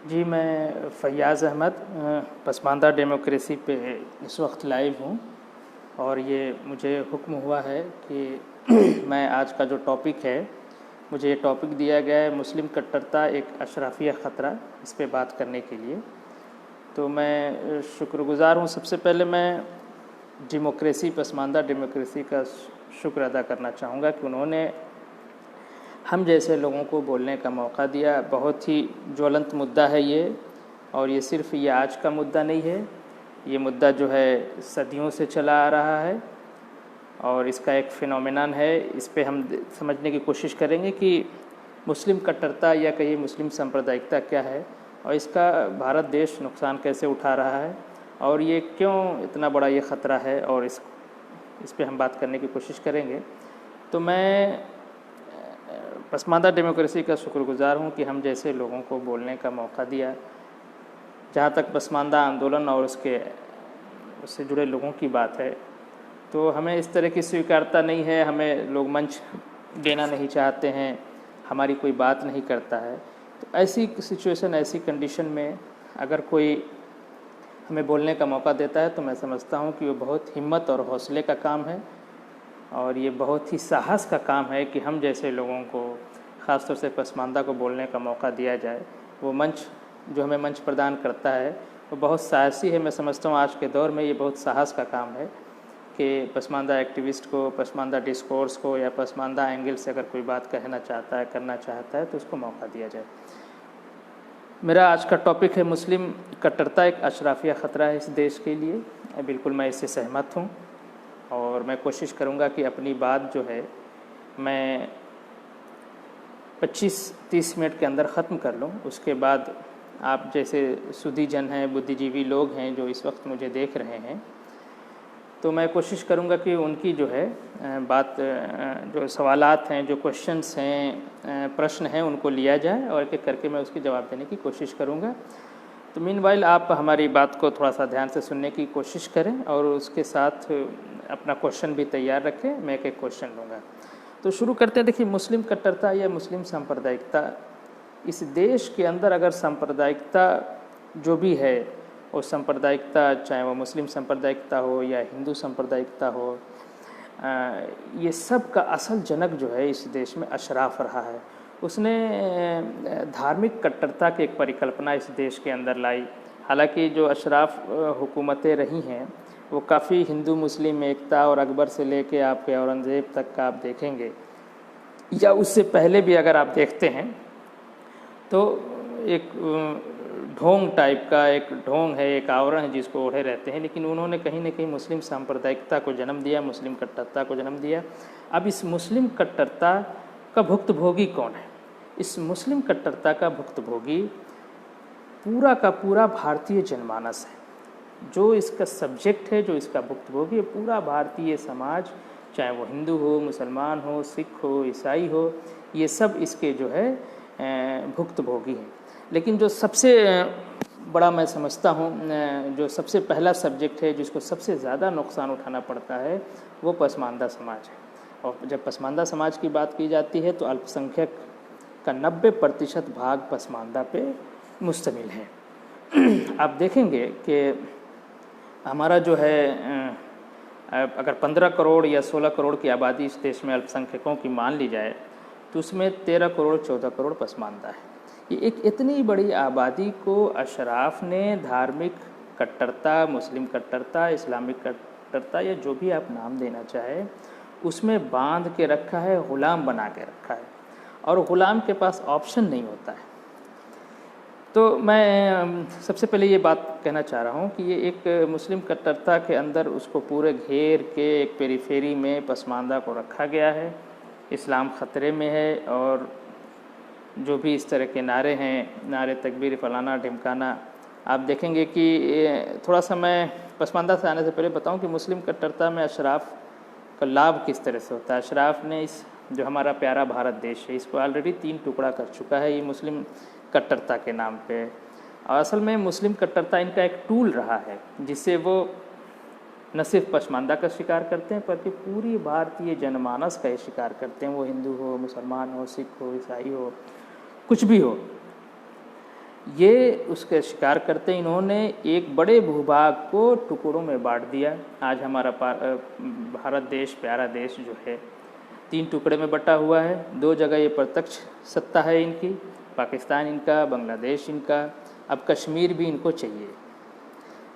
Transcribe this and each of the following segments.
जी, मैं फ़ैयाज़ अहमद पसमानदा डेमोक्रेसी पे इस वक्त लाइव हूँ और ये मुझे हुक्म हुआ है कि मैं आज का जो टॉपिक है, मुझे ये टॉपिक दिया गया है मुस्लिम कट्टरता एक अशराफिया ख़तरा, इस पे बात करने के लिए। तो मैं शुक्रगुज़ार हूँ। सबसे पहले मैं पसमानदा डेमोक्रेसी का शुक्र अदा करना चाहूँगा कि उन्होंने हम जैसे लोगों को बोलने का मौका दिया। बहुत ही ज्वलंत मुद्दा है ये, और ये सिर्फ ये आज का मुद्दा नहीं है, ये मुद्दा जो है सदियों से चला आ रहा है और इसका एक फिनोमेनन है। इस पे हम समझने की कोशिश करेंगे कि मुस्लिम कट्टरता या कहिए मुस्लिम सांप्रदायिकता क्या है और इसका भारत देश नुकसान कैसे उठा रहा है और ये क्यों इतना बड़ा ये ख़तरा है, और इस पे हम बात करने की कोशिश करेंगे। तो मैं पसमानदा डेमोक्रेसी का शुक्रगुज़ार हूँ कि हम जैसे लोगों को बोलने का मौका दिया। जहाँ तक पसमानदा आंदोलन और उससे जुड़े लोगों की बात है, तो हमें इस तरह की स्वीकारता नहीं है, हमें लोग मंच देना नहीं चाहते हैं, हमारी कोई बात नहीं करता है। तो ऐसी सिचुएशन, ऐसी कंडीशन में अगर कोई हमें बोलने का मौका देता है तो मैं समझता हूँ कि वो बहुत हिम्मत और हौसले का काम है और ये बहुत ही साहस का काम है कि हम जैसे लोगों को, ख़ास तौर से पसमानदा को बोलने का मौका दिया जाए। वो मंच जो हमें मंच प्रदान करता है वो बहुत साहसी है। मैं समझता हूँ आज के दौर में ये बहुत साहस का काम है कि पसमानदा एक्टिविस्ट को, पसमानदा डिस्कोर्स को या पसमानदा एंगल से अगर कोई बात कहना चाहता है, करना चाहता है, तो उसको मौका दिया जाए। मेरा आज का टॉपिक है मुस्लिम कट्टरता एक अशराफिया ख़तरा है इस देश के लिए। बिल्कुल मैं इससे सहमत हूँ और मैं कोशिश करूँगा कि अपनी बात जो है मैं 25-30 मिनट के अंदर ख़त्म कर लूँ। उसके बाद आप जैसे सुधी जन हैं, बुद्धिजीवी लोग हैं जो इस वक्त मुझे देख रहे हैं, तो मैं कोशिश करूँगा कि उनकी जो है बात, जो सवालात हैं, जो क्वेश्चंस हैं, प्रश्न हैं, उनको लिया जाए और एक एक करके मैं उसके जवाब देने की कोशिश करूँगा। तो मीनवाइल आप हमारी बात को थोड़ा सा ध्यान से सुनने की कोशिश करें और उसके साथ अपना क्वेश्चन भी तैयार रखें। मैं एक एक क्वेश्चन लूँगा। तो शुरू करते हैं। देखिए, मुस्लिम कट्टरता या मुस्लिम सांप्रदायिकता, इस देश के अंदर अगर सांप्रदायिकता जो भी है, वो सांप्रदायिकता चाहे वो मुस्लिम सांप्रदायिकता हो या हिंदू सांप्रदायिकता हो, ये सब का असल जनक जो है इस देश में अशराफ रहा है। उसने धार्मिक कट्टरता की एक परिकल्पना इस देश के अंदर लाई। हालांकि जो अशराफ हुकूमतें रही हैं वो काफ़ी हिंदू मुस्लिम एकता, और अकबर से लेके आपके औरंगज़ेब तक का आप देखेंगे या उससे पहले भी अगर आप देखते हैं तो एक ढोंग टाइप का, एक ढोंग है, एक आवरण है जिसको ओढ़े रहते हैं, लेकिन उन्होंने कहीं ना कहीं मुस्लिम सांप्रदायिकता को जन्म दिया, मुस्लिम कट्टरता को जन्म दिया। अब इस मुस्लिम कट्टरता का भुक्तभोगी कौन है? इस मुस्लिम कट्टरता का भुक्तभोगी पूरा का पूरा भारतीय जनमानस है। जो इसका सब्जेक्ट है, जो इसका भुक्तभोगी है, पूरा भारतीय समाज, चाहे वो हिंदू हो, मुसलमान हो, सिख हो, ईसाई हो, ये सब इसके जो है भुक्तभोगी हैं। लेकिन जो सबसे बड़ा मैं समझता हूँ, जो सबसे पहला सब्जेक्ट है जिसको सबसे ज़्यादा नुकसान उठाना पड़ता है, वो पसमानदा समाज है। और जब पसमानदा समाज की बात की जाती है तो अल्पसंख्यक का 90% भाग पसमानदा पे मुश्तमिल है। आप देखेंगे कि हमारा जो है अगर 15 करोड़ या 16 करोड़ की आबादी इस देश में अल्पसंख्यकों की मान ली जाए तो उसमें 13 करोड़ 14 करोड़ पसमानदा है। ये एक इतनी बड़ी आबादी को अशराफ ने धार्मिक कट्टरता, मुस्लिम कट्टरता, इस्लामिक कट्टरता या जो भी आप नाम देना चाहे, उसमें बांध के रखा है, ग़ुलाम बना के रखा है, और ग़ुलाम के पास ऑप्शन नहीं होता है। तो मैं सबसे पहले ये बात कहना चाह रहा हूँ कि ये एक मुस्लिम कट्टरता के अंदर उसको पूरे घेर के एक पेरीफेरी में पसमानदा को रखा गया है। इस्लाम ख़तरे में है, और जो भी इस तरह के नारे हैं, नारे तकबीर, फलाना ढिमकाना, आप देखेंगे कि थोड़ा सा मैं पसमानदा से आने से पहले बताऊं कि मुस्लिम कट्टरता में अशराफ का लाभ किस तरह से होता है। अशराफ ने इस जो हमारा प्यारा भारत देश है, इसको ऑलरेडी 3 टुकड़ा कर चुका है ये मुस्लिम कट्टरता के नाम पे। और असल में मुस्लिम कट्टरता इनका एक टूल रहा है जिससे वो न सिर्फ पसमानदा का शिकार करते हैं बल्कि पूरी भारतीय जनमानस का ये शिकार करते हैं। वो हिंदू हो, मुसलमान हो, सिख हो, ईसाई हो, कुछ भी हो, ये उसके शिकार करते इन्होंने एक बड़े भूभाग को टुकड़ों में बांट दिया। आज हमारा भारत देश, प्यारा देश जो है, 3 टुकड़े में बटा हुआ है। 2 जगह ये प्रत्यक्ष सत्ता है इनकी, पाकिस्तान इनका, बांग्लादेश इनका। अब कश्मीर भी इनको चाहिए।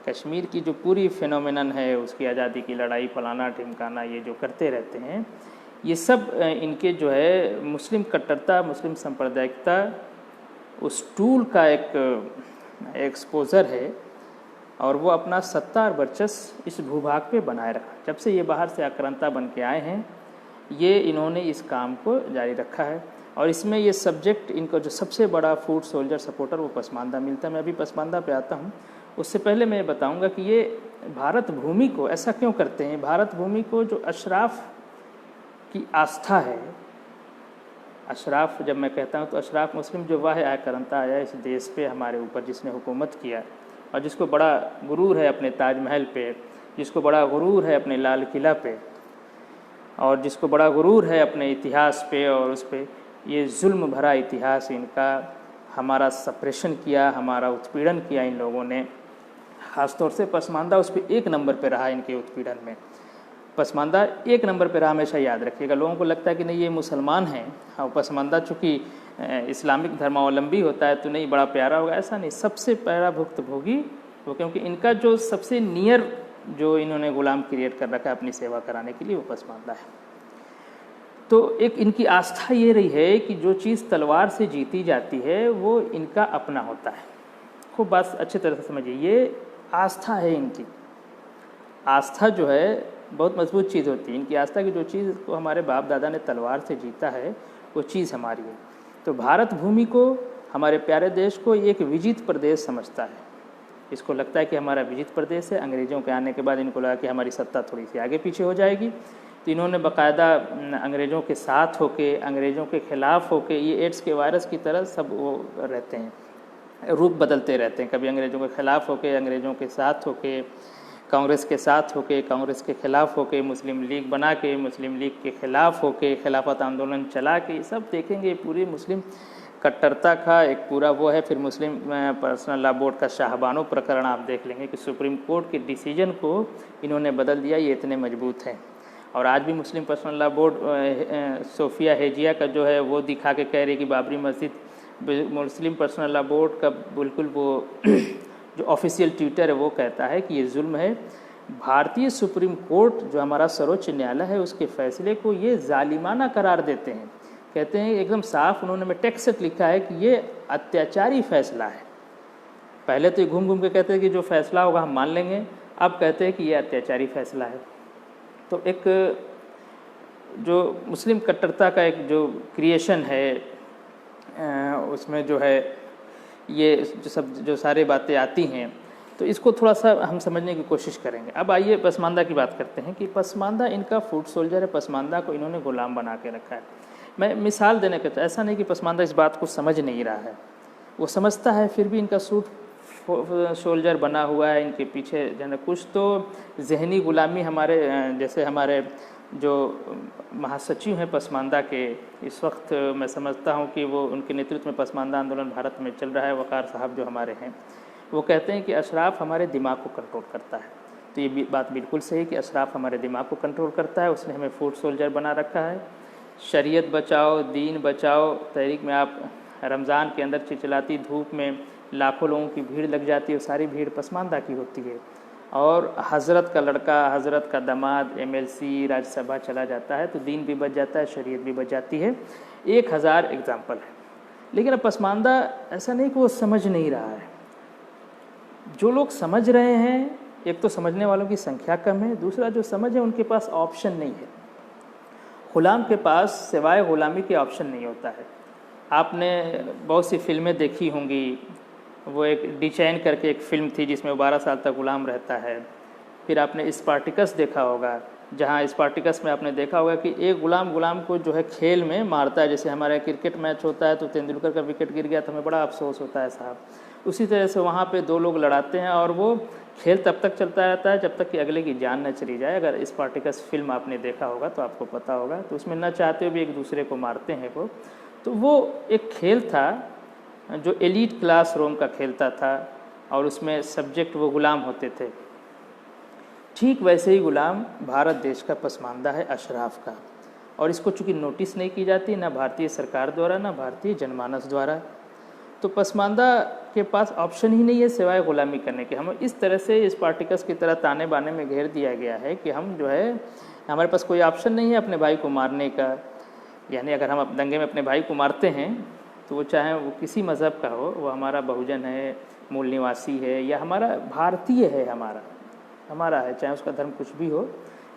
कश्मीर की जो पूरी फिनोमेनन है, उसकी आज़ादी की लड़ाई, फलाना ढिमकाना, ये जो करते रहते हैं, ये सब इनके जो है मुस्लिम कट्टरता, मुस्लिम सांप्रदायिकता, उस टूल का एक एक्सपोज़र है। और वो अपना सत्ता और वर्चस्व इस भूभाग पे बनाए रखा। जब से ये बाहर से आक्रांता बन के आए हैं, ये इन्होंने इस काम को जारी रखा है। और इसमें ये सब्जेक्ट, इनको जो सबसे बड़ा फूड सोल्जर सपोर्टर वो पसमानदा मिलता है। मैं अभी पसमानदा पे आता हूँ। उससे पहले मैं बताऊँगा कि ये भारत भूमि को ऐसा क्यों करते हैं। भारत भूमि को जो अशराफ की आस्था है, अशराफ जब मैं कहता हूँ तो अशराफ मुस्लिम जो वाह आक्रांता आया इस देश पे हमारे ऊपर, जिसने हुकूमत किया और जिसको बड़ा गुरूर है अपने ताजमहल पे, जिसको बड़ा गुरूर है अपने लाल किला पे, और जिसको बड़ा गुरूर है अपने इतिहास पे और उस पे, ये जुल्म भरा इतिहास इनका, हमारा सप्रेशन किया, हमारा उत्पीड़न किया इन लोगों ने। ख़ासतौर से पसमानदा उस पर 1 नंबर पे रहा। इनके उत्पीड़न में पसमानदा 1 नंबर पे रहा, हमेशा याद रखिएगा। लोगों को लगता है कि नहीं ये मुसलमान हैं और पसमानदा चूँकि इस्लामिक धर्मावलंबी होता है तो नहीं बड़ा प्यारा होगा, ऐसा नहीं। सबसे प्यारा भुक्तभोगी वो, क्योंकि इनका जो सबसे नियर जो इन्होंने गुलाम क्रिएट कर रखा है अपनी सेवा कराने के लिए, वो पसमानदा है। तो एक इनकी आस्था ये रही है कि जो चीज़ तलवार से जीती जाती है वो इनका अपना होता है। खूब बात अच्छी तरह से समझिए, ये आस्था है इनकी। आस्था जो है बहुत मजबूत चीज़ होती है। इनकी आस्था की जो चीज़ को हमारे बाप दादा ने तलवार से जीता है, वो चीज़ हमारी है। तो भारत भूमि को, हमारे प्यारे देश को एक विजित प्रदेश समझता है। इसको लगता है कि हमारा विजित प्रदेश है। अंग्रेज़ों के आने के बाद इनको लगा कि हमारी सत्ता थोड़ी सी आगे पीछे हो जाएगी, तो इन्होंने बाकायदा अंग्रेज़ों के साथ होके, अंग्रेज़ों के ख़िलाफ़ होके, ये एड्स के वायरस की तरह सब वो रहते हैं, रूप बदलते रहते हैं। कभी अंग्रेज़ों के ख़िलाफ़ होके, अंग्रेज़ों के साथ होके, कांग्रेस के साथ होके, कांग्रेस के ख़िलाफ़ होके, मुस्लिम लीग बना के, मुस्लिम लीग के ख़िलाफ़ होके, खिलाफत आंदोलन चला के, सब देखेंगे। पूरी मुस्लिम कट्टरता का एक पूरा वो है। फिर मुस्लिम पर्सनल लॉ बोर्ड का शाहबानो प्रकरण आप देख लेंगे कि सुप्रीम कोर्ट के डिसीजन को इन्होंने बदल दिया। ये इतने मजबूत हैं। और आज भी मुस्लिम पर्सनल लॉ बोर्ड सोफिया हेजिया का जो है वो दिखा के कह रही कि बाबरी मस्जिद, मुस्लिम पर्सनल लॉ बोर्ड का बिल्कुल वो जो ऑफिशियल ट्विटर है वो कहता है कि ये जुल्म है। भारतीय सुप्रीम कोर्ट जो हमारा सर्वोच्च न्यायालय है, उसके फैसले को ये जालिमाना करार देते हैं। कहते हैं एकदम साफ, उन्होंने में टेक्स्ट लिखा है कि ये अत्याचारी फैसला है। पहले तो ये घूम घूम के कहते हैं कि जो फैसला होगा हम मान लेंगे, अब कहते हैं कि ये अत्याचारी फैसला है। तो एक जो मुस्लिम कट्टरता का एक जो क्रिएशन है, उसमें जो है ये जो सारी बातें आती हैं, तो इसको थोड़ा सा हम समझने की कोशिश करेंगे। अब आइए पसमानदा की बात करते हैं कि पसमानदा इनका फूड सोल्जर है। पसमानदा को इन्होंने गुलाम बना के रखा है। मैं मिसाल देने का, ऐसा नहीं कि पसमानदा इस बात को समझ नहीं रहा है, वो समझता है, फिर भी इनका सूट सोल्जर बना हुआ है। इनके पीछे जो है कुछ तो जहनी गुलामी, हमारे जैसे हमारे जो महासचिव हैं पसमानदा के, इस वक्त मैं समझता हूं कि वो उनके नेतृत्व में पसमानदा आंदोलन भारत में चल रहा है, वकार साहब जो हमारे हैं, वो कहते हैं कि अशराफ हमारे दिमाग को कंट्रोल करता है। तो ये बात बिल्कुल सही है कि अशराफ हमारे दिमाग को कंट्रोल करता है। उसने हमें फूड सोल्जर बना रखा है। शरीयत बचाओ, दीन बचाओ तहरीक में आप रमज़ान के अंदर चिलचिलाती धूप में लाखों लोगों की भीड़ लग जाती है, सारी भीड़ पसमानदा की होती है। और हज़रत का लड़का, हज़रत का दामाद MLC राज्यसभा चला जाता है तो दीन भी बच जाता है, शरीयत भी बच जाती है। 1000 एग्जाम्पल है। लेकिन अब पसमानदा ऐसा नहीं कि वो समझ नहीं रहा है। जो लोग समझ रहे हैं, एक तो समझने वालों की संख्या कम है, दूसरा जो समझ है उनके पास ऑप्शन नहीं है। गुलाम के पास सिवाय गुलामी के ऑप्शन नहीं होता है। आपने बहुत सी फिल्में देखी होंगी, वो एक डिचैन करके एक फ़िल्म थी जिसमें वो 12 साल तक गुलाम रहता है। फिर आपने स्पार्टिकस देखा होगा, जहाँ स्पार्टिकस में आपने देखा होगा कि एक गुलाम को जो है खेल में मारता है। जैसे हमारा क्रिकेट मैच होता है तो तेंदुलकर का विकेट गिर गया तो हमें बड़ा अफसोस होता है साहब, उसी तरह से वहाँ पे 2 लोग लड़ाते हैं और वो खेल तब तक चलता रहता है जब तक कि अगले की जान न चली जाए। अगर स्पार्टिकस फिल्म आपने देखा होगा तो आपको पता होगा। तो उसमें न चाहते हुए भी एक दूसरे को मारते हैं वो। तो वो एक खेल था जो एलीट क्लास रोम का खेलता था और उसमें सब्जेक्ट वो गुलाम होते थे, ठीक वैसे ही गुलाम भारत देश का पसमानदा है अशराफ का। और इसको चूँकि नोटिस नहीं की जाती ना भारतीय सरकार द्वारा ना भारतीय जनमानस द्वारा, तो पसमानदा के पास ऑप्शन ही नहीं है सिवाय ग़ुलामी करने के। हम इस तरह से इस स्पार्टिकस की तरह ताने बाने में घेर दिया गया है कि हम जो है हमारे पास कोई ऑप्शन नहीं है अपने भाई को मारने का। यानी अगर हम दंगे में अपने भाई को मारते हैं तो वो चाहे वो किसी मज़हब का हो, वो हमारा बहुजन है, मूल निवासी है या हमारा भारतीय है, हमारा है, चाहे उसका धर्म कुछ भी हो।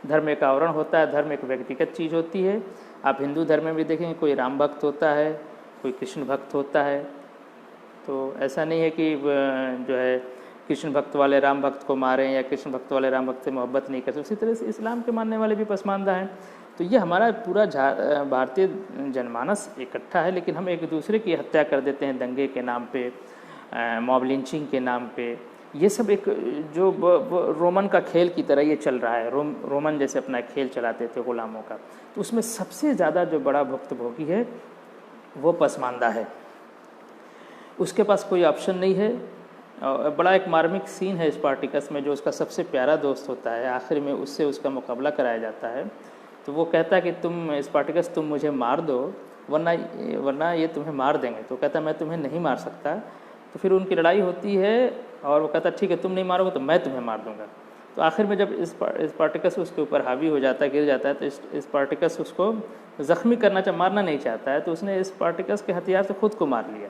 धर्म एक आवरण होता है, धर्म एक व्यक्तिगत चीज़ होती है। आप हिंदू धर्म में भी देखेंगे कोई राम भक्त होता है, कोई कृष्ण भक्त होता है। तो ऐसा नहीं है कि जो है कृष्ण भक्त वाले राम भक्त को मारें या कृष्ण भक्त वाले राम भक्त से मोहब्बत नहीं करते। उसी तरह से इस्लाम के मानने वाले भी पसमानदा हैं। तो ये हमारा पूरा भारतीय जनमानस इकट्ठा है, लेकिन हम एक दूसरे की हत्या कर देते हैं दंगे के नाम पे, मॉब लिंचिंग के नाम पे। ये सब एक जो रोमन का खेल की तरह ये चल रहा है। रोमन जैसे अपना खेल चलाते थे गुलामों का, तो उसमें सबसे ज़्यादा जो बड़ा भुक्तभोगी है वो पसमानदा है। उसके पास कोई ऑप्शन नहीं है। बड़ा एक मार्मिक सीन है स्पार्टिकस में, जो उसका सबसे प्यारा दोस्त होता है, आखिर में उससे उसका मुकाबला कराया जाता है। तो वो कहता है कि तुम स्पार्टिकस तुम मुझे मार दो वरना ये तुम्हें मार देंगे। तो कहता है मैं तुम्हें नहीं मार सकता। तो फिर उनकी लड़ाई होती है और वो कहता ठीक है तुम नहीं मारोगे तो मैं तुम्हें मार दूंगा। तो आखिर में जब स्पार्टिकस उसके ऊपर हावी हो जाता है, गिर जाता है, तो स्पार्टिकस उसको ज़ख्मी करना मारना नहीं चाहता है, तो उसने स्पार्टिकस के हथियार से खुद को मार लिया।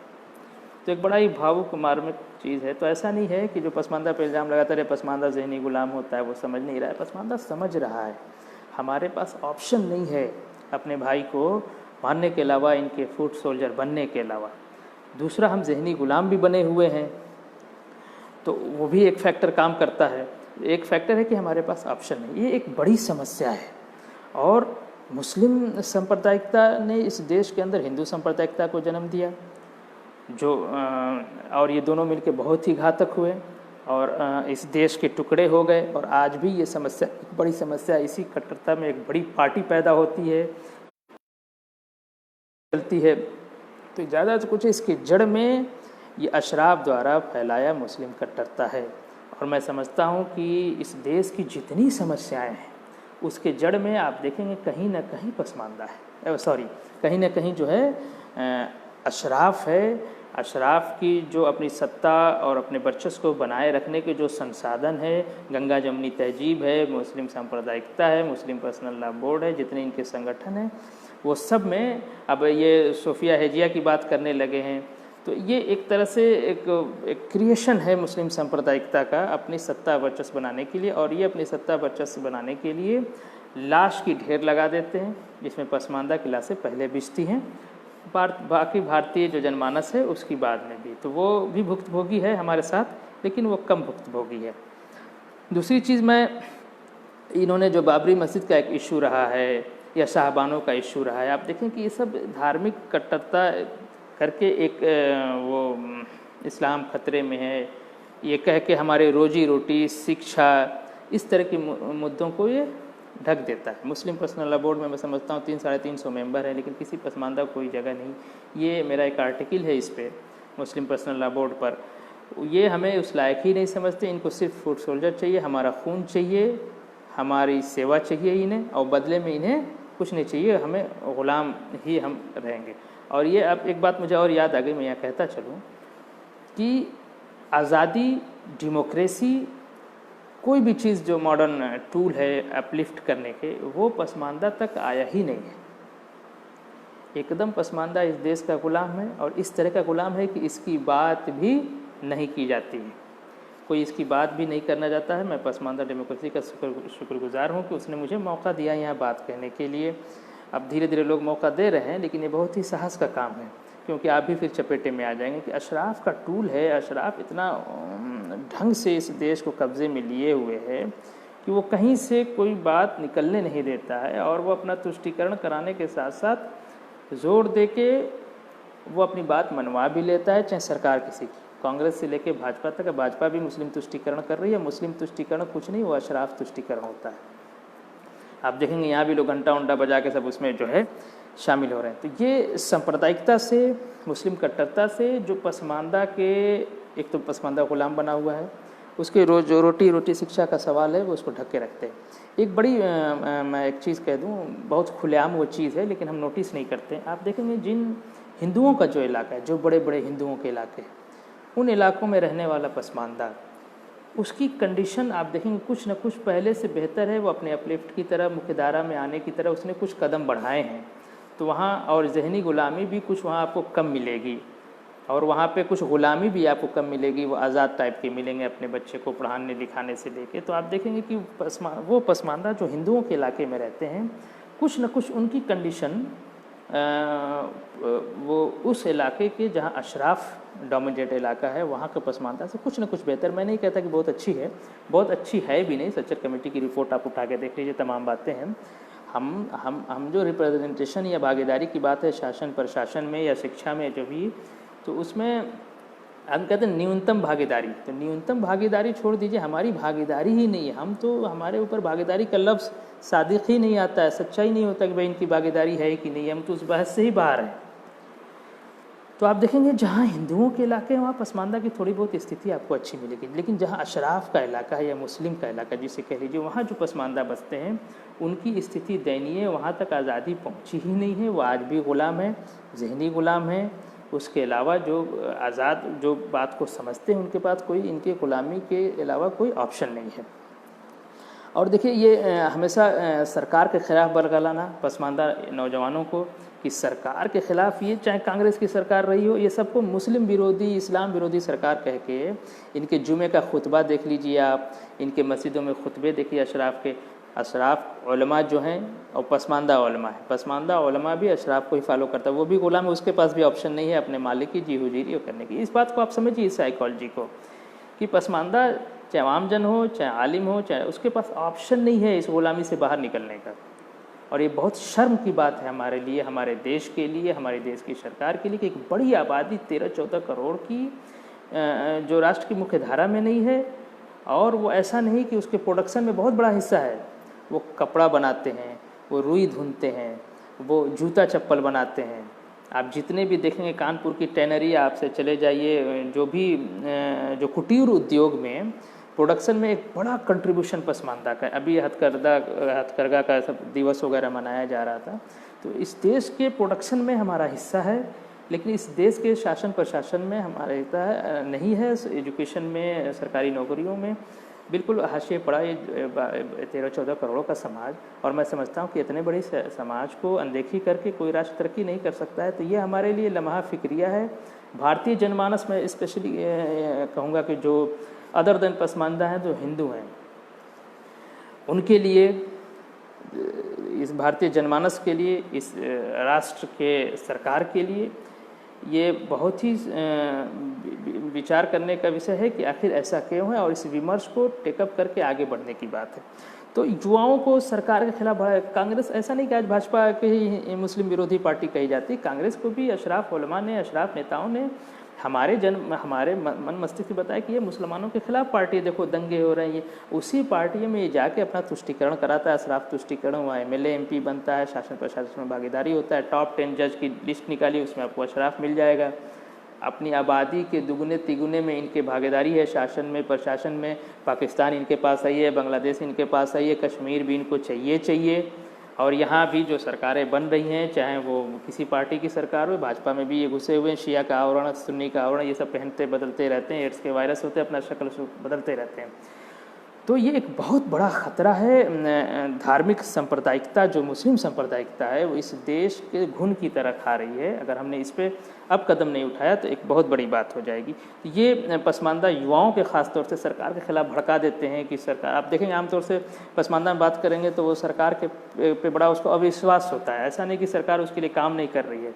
तो एक बड़ा ही भावुक मार्मिक चीज़ है। तो ऐसा नहीं है कि जो पसमानदा पर इल्ज़ाम लगाता है पसमानदा ज़हनी गुलाम होता है, वो समझ नहीं रहा है। पसमानदा समझ रहा है। हमारे पास ऑप्शन नहीं है अपने भाई को मारने के अलावा, इनके फुट सोल्जर बनने के अलावा। दूसरा, हम ज़हनी गुलाम भी बने हुए हैं, तो वो भी एक फैक्टर काम करता है। एक फैक्टर है कि हमारे पास ऑप्शन नहीं। ये एक बड़ी समस्या है। और मुस्लिम सांप्रदायिकता ने इस देश के अंदर हिंदू सांप्रदायिकता को जन्म दिया, जो और ये दोनों मिलकर बहुत ही घातक हुए और इस देश के टुकड़े हो गए। और आज भी ये समस्या, बड़ी समस्या, इसी कट्टरता में एक बड़ी पार्टी पैदा होती है, चलती है। तो ज़्यादा तो कुछ इसकी जड़ में ये अशराफ द्वारा फैलाया मुस्लिम कट्टरता है। और मैं समझता हूँ कि इस देश की जितनी समस्याएं हैं उसके जड़ में आप देखेंगे कहीं ना कहीं पसमानदा है, कहीं ना कहीं जो है अशराफ है। अशराफ की जो अपनी सत्ता और अपने वर्चस्व को बनाए रखने के जो संसाधन है, गंगा जमनी तहजीब है, मुस्लिम सांप्रदायिकता है, मुस्लिम पर्सनल लॉ बोर्ड है, जितने इनके संगठन हैं, वो सब में अब ये सोफिया हेजिया की बात करने लगे हैं। तो ये एक तरह से एक क्रिएशन है मुस्लिम सांप्रदायिकता का अपनी सत्ता वर्चस्व बनाने के लिए। और ये अपनी सत्ता वर्चस्व बनाने के लिए लाश की ढेर लगा देते हैं, जिसमें पसमानदा की लाशें पहले बिछती हैं, बाकी भारतीय जो जनमानस है उसकी बाद में भी। तो वो भी भुक्तभोगी है हमारे साथ, लेकिन वो कम भुक्तभोगी है। दूसरी चीज़, इन्होंने जो बाबरी मस्जिद का एक इशू रहा है या शाहबानों का इशू रहा है, आप देखें कि ये सब धार्मिक कट्टरता करके एक वो इस्लाम खतरे में है, ये कह के हमारे रोजी रोटी, शिक्षा, इस तरह के मुद्दों को ये ढक देता है। मुस्लिम पर्सनल लॉ बोर्ड में मैं समझता हूँ 300-350 मेंबर है, लेकिन किसी पसमानदा को कोई जगह नहीं। ये मेरा एक आर्टिकल है इस पे मुस्लिम पर्सनल लॉ बोर्ड पर। ये हमें उस लायक ही नहीं समझते। इनको सिर्फ फुट सोल्जर चाहिए, हमारा खून चाहिए, हमारी सेवा चाहिए इन्हें, और बदले में इन्हें कुछ नहीं चाहिए, हमें ग़ुलाम ही हम रहेंगे। और ये अब एक बात मुझे और याद आ गई, मैं यहाँ कहता चलूँ कि आज़ादी, डेमोक्रेसी, कोई भी चीज़ जो मॉडर्न टूल है अपलिफ्ट करने के, वो पसमानदा तक आया ही नहीं है। एकदम पसमानदा इस देश का गुलाम है, और इस तरह का गुलाम है कि इसकी बात भी नहीं की जाती है। कोई इसकी बात भी नहीं करना चाहता है। मैं पसमानदा डेमोक्रेसी का शुक्रगुजार हूँ कि उसने मुझे मौका दिया यहाँ बात कहने के लिए। अब धीरे धीरे लोग मौका दे रहे हैं, लेकिन ये बहुत ही साहस का काम है, क्योंकि आप भी फिर चपेटे में आ जाएंगे कि अशराफ का टूल है। अशराफ इतना ढंग से इस देश को कब्ज़े में लिए हुए है कि वो कहीं से कोई बात निकलने नहीं देता है, और वो अपना तुष्टीकरण कराने के साथ साथ ज़ोर दे के वो अपनी बात मनवा भी लेता है, चाहे सरकार किसी की, कांग्रेस से लेके भाजपा तक। भाजपा भी मुस्लिम तुष्टीकरण कर रही है। मुस्लिम तुष्टीकरण कुछ नहीं, वो अशराफ तुष्टीकरण होता है। आप देखेंगे यहाँ भी लोग घंटा उंटा बजा के सब उसमें जो है शामिल हो रहे हैं। तो ये सांप्रदायिकता से, मुस्लिम कट्टरता से जो पसमानदा के, एक तो पसमानदा गुलाम बना हुआ है, उसके जो रोटी शिक्षा का सवाल है वो उसको ढक के रखते हैं। एक बड़ी मैं एक चीज़ कह दूं, बहुत खुलेआम वो चीज़ है लेकिन हम नोटिस नहीं करते। आप देखेंगे जिन हिंदुओं का जो इलाका है, जो बड़े बड़े हिंदुओं के इलाके हैं, उन इलाकों में रहने वाला पसमानदा, उसकी कंडीशन आप देखेंगे कुछ न कुछ पहले से बेहतर है। वो अपने अपलिफ्ट की तरह, मुख्यधारा में आने की तरह उसने कुछ कदम बढ़ाए हैं। तो वहाँ और जहनी ग़ुलामी भी कुछ वहाँ आपको कम मिलेगी, और वहाँ पे कुछ ग़ुलामी भी आपको कम मिलेगी। वो आज़ाद टाइप के मिलेंगे अपने बच्चे को पढ़ाने लिखाने से लेके। तो आप देखेंगे कि वो पसमानदा जो हिंदुओं के इलाके में रहते हैं, कुछ न कुछ उनकी कंडीशन वो उस इलाके के जहाँ अशराफ डोमिनेटेड इलाका है वहाँ के पसमानदा से कुछ न कुछ बेहतर। मैं नहीं कहता कि बहुत अच्छी है, बहुत अच्छी है भी नहीं। सच्चर कमेटी की रिपोर्ट आप उठा के देख लीजिए, तमाम बातें हैं। हम जो रिप्रेजेंटेशन या भागीदारी की बात है शासन प्रशासन में या शिक्षा में जो भी, तो उसमें हम कहते हैं न्यूनतम भागीदारी। तो न्यूनतम भागीदारी छोड़ दीजिए, हमारी भागीदारी ही नहीं है। हम तो, हमारे ऊपर भागीदारी का लफ्ज़ सादिक ही नहीं आता है, सच्चाई नहीं होता कि भाई इनकी भागीदारी है कि नहीं है, हम तो उस बहस से ही बाहर हैं। तो आप देखेंगे जहाँ हिंदुओं के इलाके हैं वहाँ पसमानदा की थोड़ी बहुत स्थिति आपको अच्छी मिलेगी, लेकिन जहाँ अशराफ का इलाका है या मुस्लिम का इलाका जिसे कह लीजिए, वहाँ जो पसमानदा बसते हैं उनकी स्थिति दयनीय है। वहाँ तक आज़ादी पहुँची ही नहीं है, वो आज भी ग़ुलाम है, जहनी ग़ुलाम है। उसके अलावा जो आज़ाद जो बात को समझते हैं उनके पास कोई, इनके ग़ुलामी के अलावा कोई ऑप्शन नहीं है। और देखिए ये हमेशा सरकार के ख़िलाफ़ बरगलाना पसमानदा नौजवानों को कि सरकार के ख़िलाफ़, ये चाहे कांग्रेस की सरकार रही हो, ये सबको मुस्लिम विरोधी, इस्लाम विरोधी सरकार कह के, इनके जुमे का खुतबा देख लीजिए आप, इनके मस्जिदों में खुतबे देखिए अशराफ के। अशराफ उलमा जो हैं और पसमानदा उलमा है, पसमानदा उलमा भी अशराफ को ही फॉलो करता है, वो भी ग़ुलाम है, उसके पास भी ऑप्शन नहीं है अपने मालिक की जी हुजूरी करने की। इस बात को आप समझिए, इस साइकोलॉजी को, कि पसमानदा चाहे आम जन हो, चाहे आलिम हो, चाहे उसके पास ऑप्शन नहीं है इस ग़ुलामी से बाहर निकलने का। और ये बहुत शर्म की बात है हमारे लिए, हमारे देश के लिए, हमारे देश की सरकार के लिए, कि एक बड़ी आबादी 13-14 करोड़ की जो राष्ट्र की मुख्य धारा में नहीं है, और वो ऐसा नहीं कि उसके प्रोडक्शन में बहुत बड़ा हिस्सा है। वो कपड़ा बनाते हैं, वो रुई धुनते हैं, वो जूता चप्पल बनाते हैं। आप जितने भी देखेंगे कानपुर की टैनरी आपसे चले जाइए, जो भी जो कुटीर उद्योग में प्रोडक्शन में एक बड़ा कंट्रीब्यूशन पसमानदा का है। अभी हथकरघा का सब दिवस वगैरह मनाया जा रहा था। तो इस देश के प्रोडक्शन में हमारा हिस्सा है, लेकिन इस देश के शासन प्रशासन में हमारा हिस्सा नहीं है। एजुकेशन में, सरकारी नौकरियों में बिल्कुल हाशिए पड़ा ये 13-14 करोड़ का समाज। और मैं समझता हूँ कि इतने बड़े समाज को अनदेखी करके कोई राष्ट्र तरक्की नहीं कर सकता है। तो ये हमारे लिए लम्हा फ़िक्रिया है। भारतीय जनमानस में स्पेशली कहूँगा कि जो अदर देन पसमानदा हैं, जो हिंदू हैं, उनके लिए, इस भारतीय जनमानस के लिए, इस राष्ट्र के सरकार के लिए ये बहुत ही विचार करने का विषय है कि आखिर ऐसा क्यों है, और इस विमर्श को टेकअप करके आगे बढ़ने की बात है। तो युवाओं को सरकार के खिलाफ बढ़ा, कांग्रेस ऐसा नहीं कि आज भाजपा के ही मुस्लिम विरोधी पार्टी कही जाती, कांग्रेस को भी अशराफ उलमा ने, अशराफ नेताओं ने हमारे मन मस्तिष्क बताया कि ये मुसलमानों के खिलाफ पार्टी, देखो दंगे हो रहे हैं। उसी पार्टी में ये जाके अपना तुष्टिकरण कराता है, अशराफ तुष्टिकरण हुआ, MLA MP बनता है, शासन प्रशासन में भागीदारी होता है। टॉप 10 जज की लिस्ट निकाली, उसमें आपको अशराफ मिल जाएगा। अपनी आबादी के दुगने तिगुने में इनके भागीदारी है शासन में, प्रशासन में। पाकिस्तान इनके पास आई है, बांग्लादेश इनके पास आई है, कश्मीर भी इनको चाहिए। और यहाँ भी जो सरकारें बन रही हैं, चाहे वो किसी पार्टी की सरकार हो, भाजपा में भी ये घुसे हुए हैं, शिया का आवरण, सुन्नी का आवरण, ये सब पहनते बदलते रहते हैं, एड्स के वायरस होते हैं, अपना शक्ल बदलते रहते हैं। तो ये एक बहुत बड़ा ख़तरा है। धार्मिक सांप्रदायिकता, जो मुस्लिम सांप्रदायिकता है, वो इस देश के घुन की तरह खा रही है। अगर हमने इस पर अब कदम नहीं उठाया तो एक बहुत बड़ी बात हो जाएगी। ये पसमानदा युवाओं के ख़ास तौर से सरकार के खिलाफ भड़का देते हैं कि सरकार, आप देखेंगे आमतौर से पसमानदा में बात करेंगे तो वो सरकार के पे बड़ा उसको अविश्वास होता है। ऐसा नहीं कि सरकार उसके लिए काम नहीं कर रही है,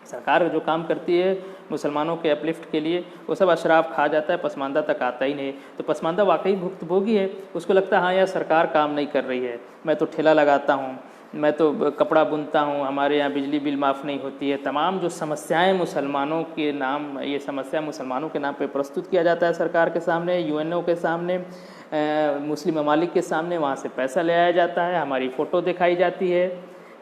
सरकार जो काम करती है मुसलमानों के अपलिफ्ट के लिए, वो सब अशराफ खा जाता है, पसमानदा तक आता ही नहीं। तो पसमानदा वाकई भुक्तभोगी है, उसको लगता है हाँ यार सरकार काम नहीं कर रही है, मैं तो ठेला लगाता हूँ, मैं तो कपड़ा बुनता हूँ, हमारे यहाँ बिजली बिल माफ़ नहीं होती है। तमाम जो समस्याएं मुसलमानों के नाम, ये समस्या मुसलमानों के नाम पे प्रस्तुत किया जाता है सरकार के सामने, UNO के सामने, मुस्लिम ममालिक के सामने, वहाँ से पैसा ले आया जाता है, हमारी फ़ोटो दिखाई जाती है,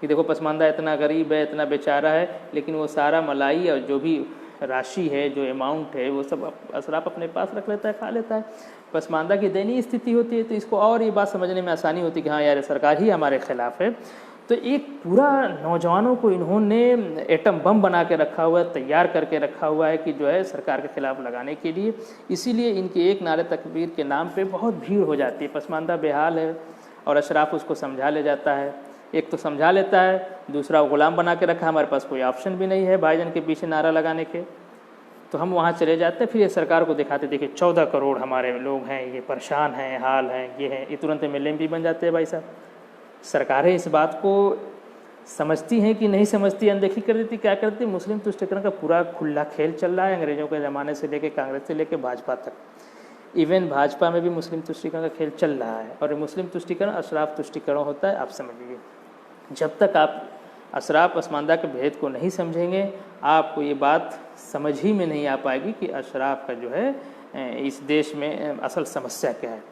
कि देखो पसमानदा इतना गरीब है, इतना बेचारा है, लेकिन वो सारा मलाई और जो भी राशि है, जो अमाउंट है, वो सब अशराफ अपने पास रख लेता है, खा लेता है। पसमानदा की दयनीय स्थिति होती है, तो इसको और ये बात समझने में आसानी होती है कि हाँ यार सरकार ही हमारे खिलाफ है। तो एक पूरा नौजवानों को इन्होंने एटम बम बना के रखा हुआ है, तैयार करके रखा हुआ है कि जो है सरकार के खिलाफ लगाने के लिए। इसीलिए इनके एक नारे तकबीर के नाम पे बहुत भीड़ हो जाती है। पसमानदा बेहाल है और अशराफ उसको समझा ले जाता है। एक तो समझा लेता है, दूसरा वो गुलाम बना के रखा, हमारे पास कोई ऑप्शन भी नहीं है भाईजान के पीछे नारा लगाने के। तो हम वहाँ चले जाते हैं, फिर ये सरकार को दिखाते, देखिए 14 करोड़ हमारे लोग हैं, ये परेशान हैं, हाल हैं, ये हैं, ये तुरंत MLA बन जाते हैं भाई साहब। सरकारें इस बात को समझती हैं कि नहीं समझती, अनदेखी कर देती, क्या करती? मुस्लिम तुष्टिकरण का पूरा खुला खेल चल रहा है अंग्रेजों के ज़माने से लेकर कांग्रेस से लेकर भाजपा तक। इवन भाजपा में भी मुस्लिम तुष्टिकरण का खेल चल रहा है, और मुस्लिम तुष्टिकरण अशराफ तुष्टिकरण होता है। आप समझ लीजिए, जब तक आप अशराफ पसमानदा के भेद को नहीं समझेंगे, आपको ये बात समझ ही में नहीं आ पाएगी कि अशराफ का जो है इस देश में असल समस्या क्या है।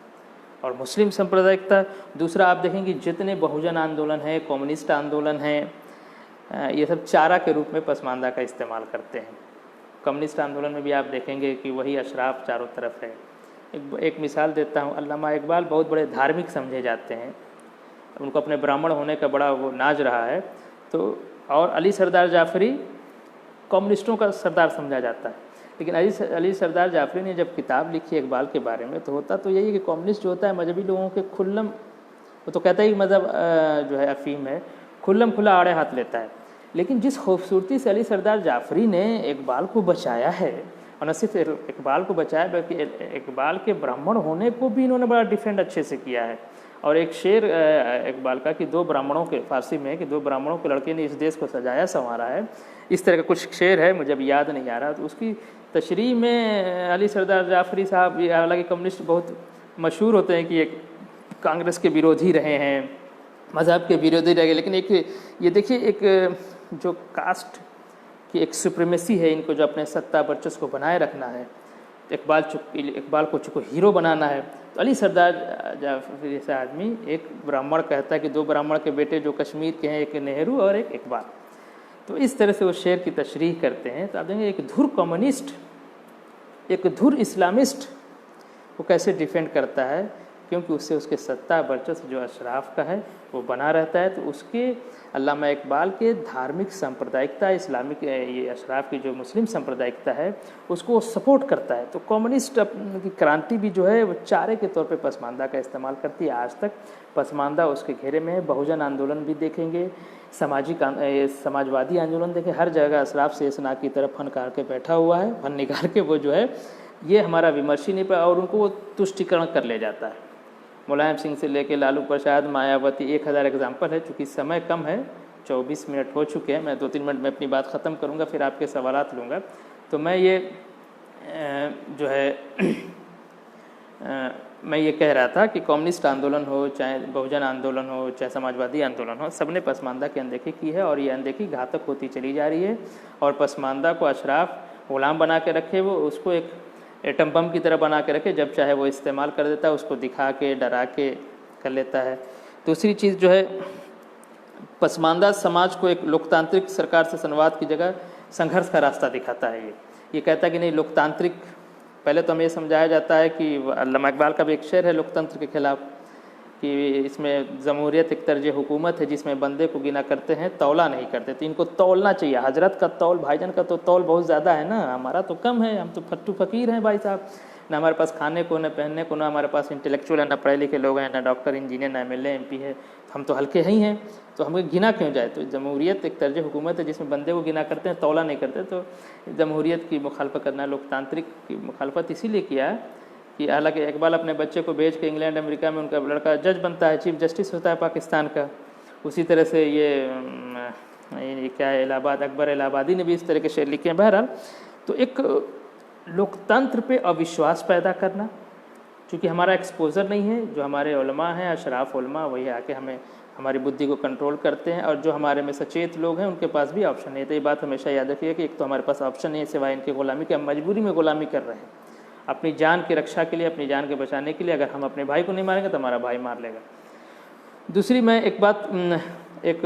और मुस्लिम सांप्रदायिकता, दूसरा आप देखेंगे जितने बहुजन आंदोलन है, कम्युनिस्ट आंदोलन है, ये सब चारा के रूप में पसमानदा का इस्तेमाल करते हैं। कम्युनिस्ट आंदोलन में भी आप देखेंगे कि वही अशराफ चारों तरफ है। एक मिसाल देता हूँ, अल्लामा इकबाल बहुत बड़े धार्मिक समझे जाते हैं, उनको अपने ब्राह्मण होने का बड़ा वो नाज रहा है। तो और अली सरदार जाफरी कम्युनिस्टों का सरदार समझा जाता है, लेकिन अली सरदार जाफरी ने जब किताब लिखी इकबाल के बारे में, तो होता तो यही है कि कम्युनिस्ट जो होता है मजहबी लोगों के खुल्लम, वो तो कहता है कि मज़हब जो है अफीम है, खुल्लम खुला आड़े हाथ लेता है। लेकिन जिस खूबसूरती से अली सरदार जाफरी ने इकबाल को बचाया है, और न सिर्फ इकबाल को बचाया बल्कि इकबाल के ब्राह्मण होने को भी इन्होंने बड़ा डिफेंड अच्छे से किया है। और एक शेर इकबाल का कि दो ब्राह्मणों के, फारसी में, कि दो ब्राह्मणों के लड़के ने इस देश को सजाया संवारा है, इस तरह का कुछ शेर है, मुझे अब याद नहीं आ रहा। तो उसकी तशरीह में अली सरदार जाफरी साहब, हालांकि कम्युनिस्ट बहुत मशहूर होते हैं कि एक कांग्रेस के विरोधी रहे हैं, मज़हब के विरोधी रहे, लेकिन एक ये देखिए एक जो कास्ट की एक सुप्रीमेसी है, इनको जो अपने सत्ता वर्चस्व को बनाए रखना है, इकबाल को चूँकि हीरो बनाना है, तो अली सरदार जाफरी जैसा आदमी, एक ब्राह्मण कहता है कि दो ब्राह्मण के बेटे जो कश्मीर के हैं, एक नेहरू और एक इकबाल। तो इस तरह से वो शेर की तशरीह करते हैं। तो आप देखेंगे एक धुर कम्युनिस्ट, एक धुर इस्लामिस्ट वो कैसे डिफेंड करता है, क्योंकि उससे उसके सत्ता वर्चस्व जो अशराफ का है वो बना रहता है। तो उसके अल्लामा इकबाल के धार्मिक सांप्रदायिकता, इस्लामिक ये अशराफ की जो मुस्लिम सांप्रदायिकता है उसको वो सपोर्ट करता है। तो कम्युनिस्ट की क्रांति भी जो है वो चारे के तौर पे पसमानदा का इस्तेमाल करती है। आज तक पसमानदा उसके घेरे में है। बहुजन आंदोलन भी देखेंगे, समाजवादी आंदोलन देखें, हर जगह अशराफ शेषनाग की तरफ फन निकाल के बैठा हुआ है, फन निकाल के वो जो है ये हमारा विमर्श ही नहीं पाया, और उनको वो तुष्टिकरण कर ले जाता है। मुलायम सिंह से लेके लालू प्रसाद, मायावती, 1000 एग्जाम्पल है। चूँकि समय कम है, 24 मिनट हो चुके हैं, मैं 2-3 मिनट में अपनी बात ख़त्म करूँगा, फिर आपके सवालात लूँगा। तो मैं ये जो है मैं ये कह रहा था कि कम्युनिस्ट आंदोलन हो, चाहे बहुजन आंदोलन हो, चाहे समाजवादी आंदोलन हो, सबने पसमानदा की अनदेखी की है, और ये अनदेखी घातक होती चली जा रही है। और पसमानदा को अशराफ गुलाम बना के रखे, वो उसको एक एटम बम की तरह बना के रखे, जब चाहे वो इस्तेमाल कर देता है, उसको दिखा के डरा के कर लेता है। दूसरी चीज़ जो है, पसमानदा समाज को एक लोकतांत्रिक सरकार से संवाद की जगह संघर्ष का रास्ता दिखाता है। ये कहता है कि नहीं, लोकतांत्रिक, पहले तो हमें ये समझाया जाता है कि अल्लामा इकबाल का भी एक शेर है लोकतंत्र के खिलाफ, कि इसमें जमहूरियत एक तर्ज हुकूमत है जिसमें बंदे को गिना करते हैं, तौला नहीं करते। तो इनको तौलना चाहिए। हजरत का तौल, भाईजान का तो तौल बहुत ज़्यादा है ना, हमारा तो कम है, हम तो फट्टू फ़कीर हैं भाई साहब, ना हमारे पास खाने को, ना पहनने को, ना हमारे पास इंटेलेक्चुअल है, ना पढ़े लिखे लोग हैं, ना डॉक्टर इंजीनियर, ना MLA MP है, हम तो हल्के ही हैं, तो हमें गिना क्यों जाए। तो जमहूरियत एक तर्ज हुकूमत है जिसमें बंदे को गिना करते हैं, तौला नहीं करते। तो जमहूरियत की मुखालफत करना, लोकतांत्रिक की मुखालफत इसीलिए किया है कि हालांकि इकबाल अपने बच्चे को भेज के इंग्लैंड अमेरिका में उनका लड़का जज बनता है, चीफ जस्टिस होता है पाकिस्तान का। उसी तरह से ये क्या है, इलाहाबाद, अकबर इलाहाबादी ने भी इस तरह के शेर लिखे हैं। बहरहाल, तो एक लोकतंत्र पे अविश्वास पैदा करना, क्योंकि हमारा एक्सपोजर नहीं है। जो हमारे उलमा हैं, अशराफ उलमा, वही आके हमें हमारी बुद्धि को कंट्रोल करते हैं, और जो हमारे में सचेत लोग हैं उनके पास भी ऑप्शन नहीं है। तो ये बात हमेशा याद रखिए कि एक तो हमारे पास ऑप्शन नहीं है सिवाय इनके गुलामी के। हम मजबूरी में गुलामी कर रहे हैं अपनी जान की रक्षा के लिए, अपनी जान के बचाने के लिए। अगर हम अपने भाई को नहीं मारेंगे तो हमारा भाई मार लेगा। दूसरी, मैं एक बात, एक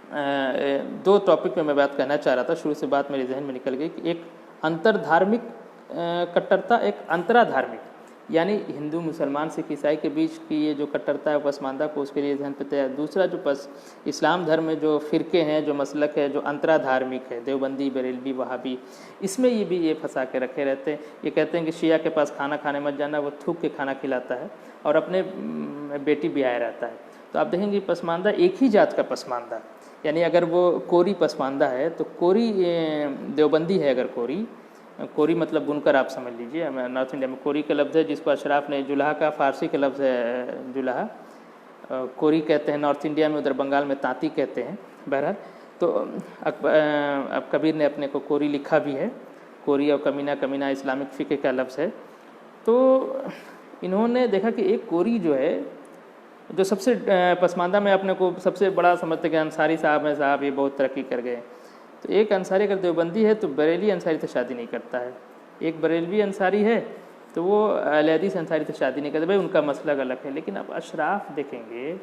दो टॉपिक में मैं बात करना चाह रहा था, शुरू से बात मेरे जहन में निकल गई कि एक अंतर्धार्मिक कट्टरता, एक अंतराधार्मिक, यानी हिंदू मुसलमान सिख ईसाई के बीच की ये जो कट्टरता है पसमानदा को उसके लिए जहन पे तैयार। दूसरा जो इस्लाम धर्म में जो फ़िरके हैं, जो मसलक है, जो अंतराधार्मिक है, देवबंदी, बरेलवी, वहाबी, इसमें ये फंसा के रखे रहते हैं। ये कहते हैं कि शिया के पास खाना खाने मत जाना, वो थूक के खाना खिलाता है और अपने बेटी ब्याह रहता है। तो आप देखेंगे पसमानदा एक ही जात का पसमानदा, यानी अगर वो कोरी पसमानदा है तो कोरी देवबंदी है। अगर कोरी मतलब बुनकर आप समझ लीजिए, नॉर्थ इंडिया में कोरी का लफ्ज़ है जिसको अशराफ ने, जुल्हा का फ़ारसी का लफ्ज़ है जुल्हा, कोरी कहते हैं नॉर्थ इंडिया में, उधर बंगाल में तांती कहते हैं। बहरहाल तो अब कबीर ने अपने को कोरी लिखा भी है। कोरी और कमीना इस्लामिक फ़िक़्ह का लफ्ज़ है। तो इन्होंने देखा कि एक कोरी जो है, जो सबसे पसमानदा में अपने को सबसे बड़ा समझते कि अंसारी साहब हैं, साहब ये बहुत तरक्की कर गए। तो एक अंसारी अगर देवबंदी है तो बरेली अंसारी से शादी नहीं करता है, एक बरेलवी अंसारी है तो वो अहले हदीस अंसारी से शादी नहीं करते। भाई उनका मसलक अलग है। लेकिन अब अशराफ देखेंगे,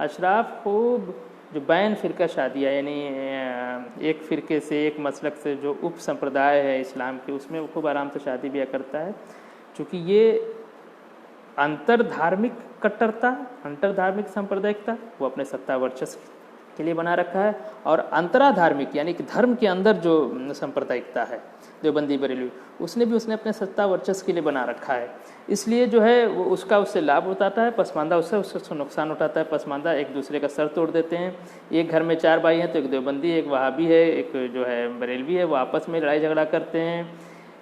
अशराफ खूब जो बैन फ़िरका शादियाँ, यानी एक फ़िरके से, एक मसलक से जो उप संप्रदाय है इस्लाम के, उसमें वो खूब आराम से शादी ब्याह करता है। चूँकि ये अंतर्धार्मिक कट्टरता, अंतर्धार्मिक सांप्रदायिकता वो अपने सत्ता वर्चस्व के लिए बना रखा है, और अंतराधार्मिक यानी कि धर्म के अंदर जो सांप्रदायिकता है देवबंदी बरेलवी, उसने अपने सत्ता वर्चस्व के लिए बना रखा है। इसलिए जो है वो उससे लाभ उठाता है, पसमानदा उससे नुकसान उठाता है। पसमानदा एक दूसरे का सर तोड़ देते हैं। एक घर में 4 भाई हैं तो एक देवबंदी, एक वहाबी है, एक जो है बरेलवी है, वो आपस में लड़ाई झगड़ा करते हैं,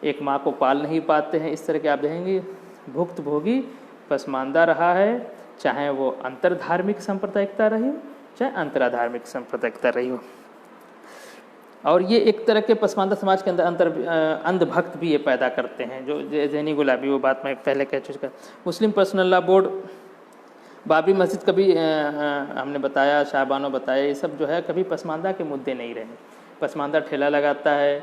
एक माँ को पाल नहीं पाते हैं। इस तरह के आप देखेंगे भुक्तभोगी पसमानदा रहा है, चाहे वो अंतर्धार्मिक सांप्रदायिकता रही हो, चाहे अंतराधार्मिक सांप्रदायिकता रही हो। और ये एक तरह के पसमानदा समाज के अंदर अंधभक्त भी ये पैदा करते हैं, जो जहनी गुलाबी, वो बात मैं पहले कह चुका। मुस्लिम पर्सनल लॉ बोर्ड, बाबरी मस्जिद कभी हमने बताया, शाहबानो बताया, ये सब जो है कभी पसमानदा के मुद्दे नहीं रहे। पसमानदा ठेला लगाता है,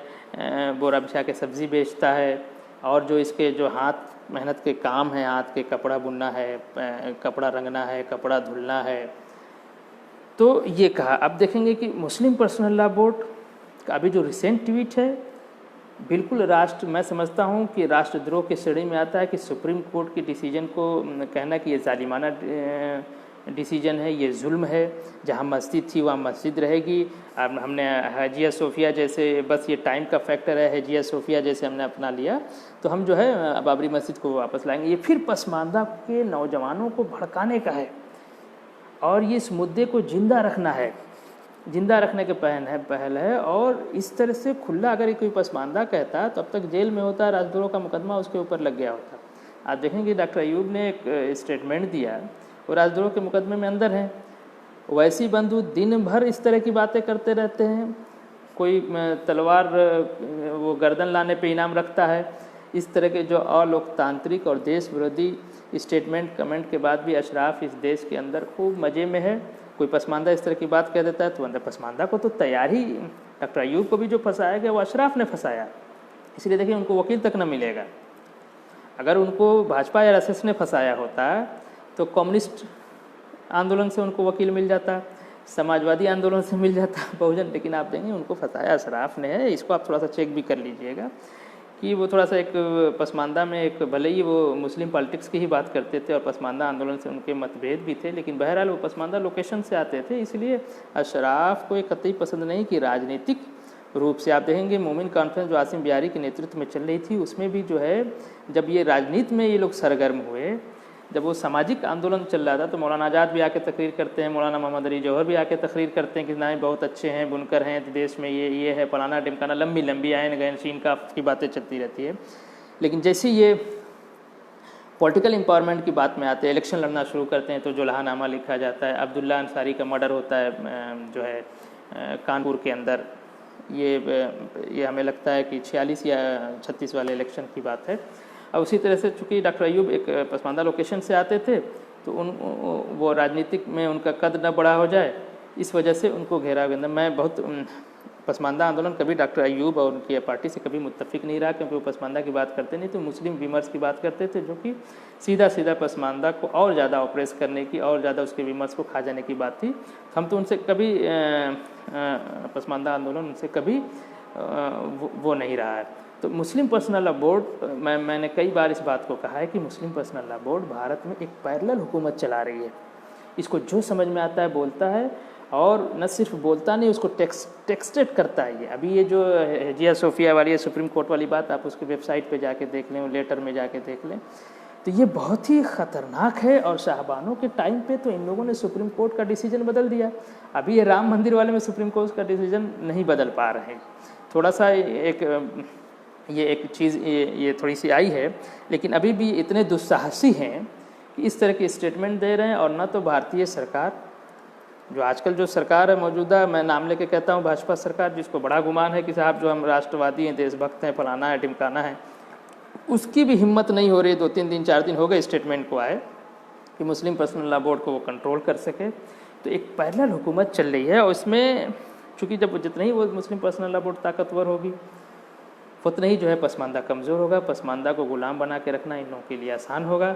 बोरा बिछा के सब्ज़ी बेचता है, और जो इसके जो हाथ मेहनत के काम हैं, हाथ के कपड़ा बुनना है, कपड़ा रंगना है, कपड़ा धुलना है, तो ये कहा। अब देखेंगे कि मुस्लिम पर्सनल लॉ बोर्ड का अभी जो रिसेंट ट्वीट है, बिल्कुल मैं समझता हूँ कि राष्ट्रद्रोह की श्रेणी में आता है कि सुप्रीम कोर्ट के डिसीजन को कहना कि ये जालिमाना डिसीजन है, ये जुल्म है। जहाँ मस्जिद थी वहाँ मस्जिद रहेगी। अब हमने हाजिया सोफिया जैसे, बस ये टाइम का फैक्टर है, हाजिया सोफिया जैसे हमने अपना लिया तो हम जो है बाबरी मस्जिद को वापस लाएंगे। ये फिर पसमानदा के नौजवानों को भड़काने का है और ये इस मुद्दे को जिंदा रखना है, जिंदा रखने के पहल है। और इस तरह से खुला अगर कोई पसमानदा कहता तो अब तक जेल में होता, राजद्रोह का मुकदमा उसके ऊपर लग गया होता। आप देखेंगे डॉक्टर अयूब ने एक स्टेटमेंट दिया, वो राजद्रोह के मुकदमे में अंदर हैं। वैसी बंधु दिन भर इस तरह की बातें करते रहते हैं, कोई तलवार वो गर्दन लाने पे इनाम रखता है। इस तरह के जो अलोकतांत्रिक और देश विरोधी स्टेटमेंट कमेंट के बाद भी अशराफ इस देश के अंदर खूब मज़े में है। कोई पसमानदा इस तरह की बात कह देता है तो अंदर पसमानदा को तो तैयार ही, डॉक्टर अयूब को भी जो फंसाया गया वो अशराफ ने फंसाया, इसलिए देखिए उनको वकील तक न मिलेगा। अगर उनको भाजपा या आरएसएस ने फंसाया होता तो कम्युनिस्ट आंदोलन से उनको वकील मिल जाता, समाजवादी आंदोलन से मिल जाता, बहुजन, लेकिन आप देंगे उनको फंसाया अशराफ ने है। इसको आप थोड़ा सा चेक भी कर लीजिएगा कि वो थोड़ा सा एक पसमानदा में, एक भले ही वो मुस्लिम पॉलिटिक्स की ही बात करते थे और पसमानदा आंदोलन से उनके मतभेद भी थे, लेकिन बहरहाल वो पसमानदा लोकेशन से आते थे, इसलिए अशराफ को एक कतई पसंद नहीं कि राजनीतिक रूप से। आप देखेंगे मोमिन कॉन्फ्रेंस जो आसिम बिहारी के नेतृत्व में चल रही थी, उसमें भी जो है जब ये राजनीति में ये लोग सरगर्म हुए, जब वो सामाजिक आंदोलन चल रहा था तो मौलाना आज़ाद भी आके तकरीर करते हैं, मौलाना मोहम्मद अली जौहर भी आके तकरीर करते हैं कि ना बहुत अच्छे हैं, बुनकर हैं, देश में ये है, फलाना ढिमकाना, लंबी आयन गैन शीन की बातें चलती रहती है। लेकिन जैसे ये पॉलिटिकल एम्पावरमेंट की बात में आते हैं, इलेक्शन लड़ना शुरू करते हैं तो जुल्हानामा लिखा जाता है। अब्दुल्ला अंसारी का मर्डर होता है जो है कानपुर के अंदर, ये हमें लगता है कि 46 या 36 वाले इलेक्शन की बात है। और उसी तरह से चूँकि डॉक्टर अयूब एक पसमानदा लोकेशन से आते थे तो वो राजनीतिक में उनका कद न बड़ा हो जाए, इस वजह से उनको घेरा गया। मैं बहुत पसमानदा आंदोलन कभी डॉक्टर अयूब और उनकी पार्टी से कभी मुत्तफिक नहीं रहा, क्योंकि वो पसमानदा की बात करते नहीं, तो मुस्लिम विमर्श की बात करते थे, जो कि सीधा सीधा पसमानदा को और ज़्यादा ऑप्रेस करने की और ज़्यादा उसके विमर्श को खा जाने की बात थी। हम तो उनसे कभी पसमानदा आंदोलन उनसे कभी वो नहीं रहा है। तो मुस्लिम पर्सनल लॉ बोर्ड, मैंने कई बार इस बात को कहा है कि मुस्लिम पर्सनल लॉ बोर्ड भारत में एक पैरेलल हुकूमत चला रही है। इसको जो समझ में आता है बोलता है, और न सिर्फ बोलता नहीं, उसको टेक्स्टेड करता है। ये अभी ये जो हजिया सोफिया वाली सुप्रीम कोर्ट वाली बात, आप उसकी वेबसाइट पे जाके देख लें, लेटर में जाके देख लें, तो ये बहुत ही ख़तरनाक है। और शाहबानों के टाइम पे तो इन लोगों ने सुप्रीम कोर्ट का डिसीजन बदल दिया। अभी ये राम मंदिर वाले में सुप्रीम कोर्ट का डिसीजन नहीं बदल पा रहे हैं। थोड़ा सा एक चीज़ ये थोड़ी सी आई है, लेकिन अभी भी इतने दुस्साहसी हैं कि इस तरह के स्टेटमेंट दे रहे हैं। और न तो भारतीय सरकार, जो आजकल जो सरकार है मौजूदा, मैं नाम लेके कहता हूँ भाजपा सरकार, जिसको बड़ा गुमान है कि साहब जो हम राष्ट्रवादी हैं, देशभक्त हैं, फलाना है, ढिमकाना है, उसकी भी हिम्मत नहीं हो रही। 2-3 दिन 4 दिन हो गए स्टेटमेंट को आए कि मुस्लिम पर्सनल लॉ बोर्ड को वो कंट्रोल कर सके। तो एक पैरेलल हुकूमत चल रही है, और इसमें चूँकि जब जितना ही वो मुस्लिम पर्सनल लॉ बोर्ड ताकतवर होगी, उतना ही जो है पसमानदा कमज़ोर होगा। पसमानदा को गुलाम बना के रखना इन लोगों के लिए आसान होगा।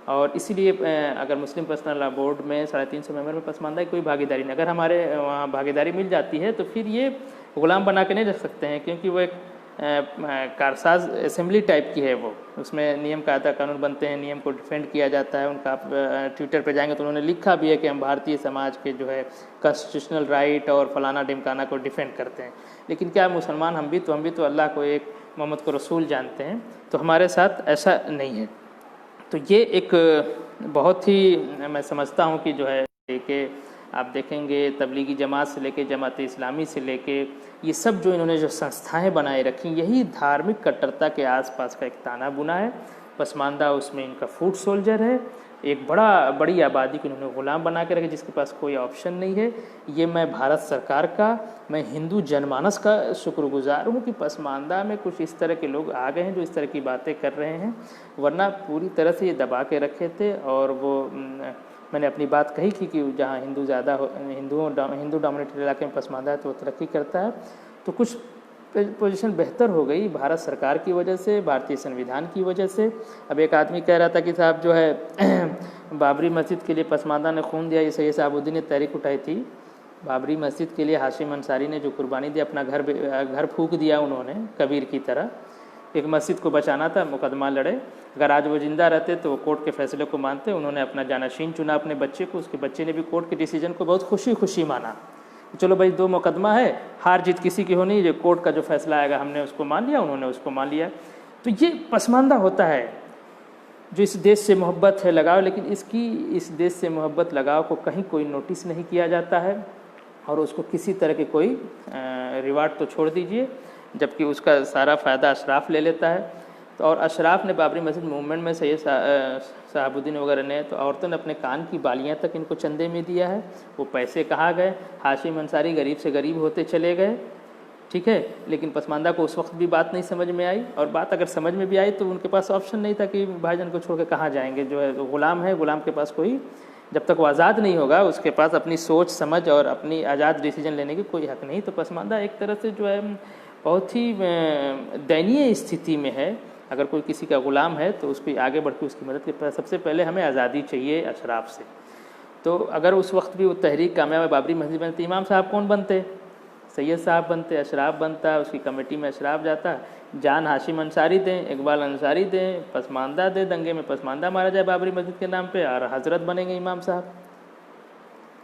और इसीलिए अगर मुस्लिम पर्सनल लॉ बोर्ड में 350 मेंबर में पसमानदा की कोई भागीदारी नहीं, अगर हमारे वहाँ भागीदारी मिल जाती है, तो फिर ये गुलाम बना के नहीं रख सकते हैं, क्योंकि वो एक कारसाज असेंबली टाइप की है। वो उसमें नियम कायदा कानून बनते हैं, नियम को डिफेंड किया जाता है उनका। आप ट्विटर पे जाएंगे तो उन्होंने लिखा भी है कि हम भारतीय समाज के जो है कॉन्स्टिट्यूशनल राइट और फलाना ढिमकाना को डिफेंड करते हैं। लेकिन क्या मुसलमान हम भी तो अल्लाह को एक, मोहम्मद को रसूल जानते हैं, तो हमारे साथ ऐसा नहीं है। तो ये एक बहुत ही मैं समझता हूँ कि जो है कि आप देखेंगे तबलीगी जमात से लेके जमात इस्लामी से लेके ये सब जो इन्होंने जो संस्थाएं बनाए रखी, यही धार्मिक कट्टरता के आसपास का एक ताना बुना है। पसमानदा उसमें इनका फुट सोल्जर है। एक बड़ी आबादी को इन्होंने ग़ुलाम बना के रखे, जिसके पास कोई ऑप्शन नहीं है। ये मैं भारत सरकार का, मैं हिंदू जनमानस का शुक्रगुजार हूँ कि पसमानदा में कुछ इस तरह के लोग आ गए हैं जो इस तरह की बातें कर रहे हैं, वरना पूरी तरह से ये दबा के रखे थे। और वो मैंने अपनी बात कही थी कि जहाँ हिंदू ज़्यादा हिंदू डोमिनेटेड इलाके में पसमानदा है तो वो तरक्की करता है। तो कुछ पोजीशन बेहतर हो गई भारत सरकार की वजह से, भारतीय संविधान की वजह से। अब एक आदमी कह रहा था कि साहब जो है बाबरी मस्जिद के लिए पसमानदा ने खून दिया, ये सैयद साहबुद्दीन ने तहरीक उठाई थी। बाबरी मस्जिद के लिए हाशिम अंसारी ने जो कुर्बानी दी, अपना घर फूंक दिया उन्होंने कबीर की तरह। एक मस्जिद को बचाना था, मुकदमा लड़े। अगर आज वो जिंदा रहते तो वो कोर्ट के फैसले को मानते। उन्होंने अपना जानशीन चुना अपने बच्चे को, उसके बच्चे ने भी कोर्ट के डिसीजन को बहुत खुशी माना। चलो भाई, 2 मुकदमा है, हार जीत किसी की होनी, जो कोर्ट का जो फैसला आएगा हमने उसको मान लिया, उन्होंने उसको मान लिया। तो ये पसमानदा होता है जो इस देश से मोहब्बत है, लगाव। लेकिन इस देश से मोहब्बत लगाव को कहीं कोई नोटिस नहीं किया जाता है, और उसको किसी तरह के कोई रिवार्ड तो छोड़ दीजिए, जबकि उसका सारा फ़ायदा अशराफ ले लेता है। तो और अशराफ ने बाबरी मस्जिद मूवमेंट में सैयद साहबुद्दीन वगैरह ने, तो औरतों ने अपने कान की बालियां तक इनको चंदे में दिया है। वो पैसे कहाँ गए? हाशिम अंसारी गरीब से गरीब होते चले गए, ठीक है। लेकिन पसमानदा को उस वक्त भी बात नहीं समझ में आई, और बात अगर समझ में भी आई तो उनके पास ऑप्शन नहीं था कि भाईजान को छोड़ के कहाँ जाएंगे। जो है तो गुलाम है, गुलाम के पास कोई, जब तक वो आज़ाद नहीं होगा उसके पास अपनी सोच समझ और अपनी आज़ाद डिसीजन लेने की कोई हक नहीं। तो पसमानदा एक तरह से जो है बहुत ही दयनीय स्थिति में है। अगर कोई किसी का ग़ुलाम है तो उसको आगे बढ़ के उसकी मदद की। सबसे पहले हमें आज़ादी चाहिए अशराफ से। तो अगर उस वक्त भी वो तहरीक कामयाब बाबरी मस्जिद बनती, इमाम साहब कौन बनते? सैयद साहब बनते, अशराफ बनता, उसकी कमेटी में अशराफ जाता। जान हाशिम अंसारी दें, इकबाल अंसारी दें, पसमानदा दें, दंगे में पसमानदा मारा जाए बाबरी मस्जिद के नाम पे, और हजरत बनेंगे इमाम साहब।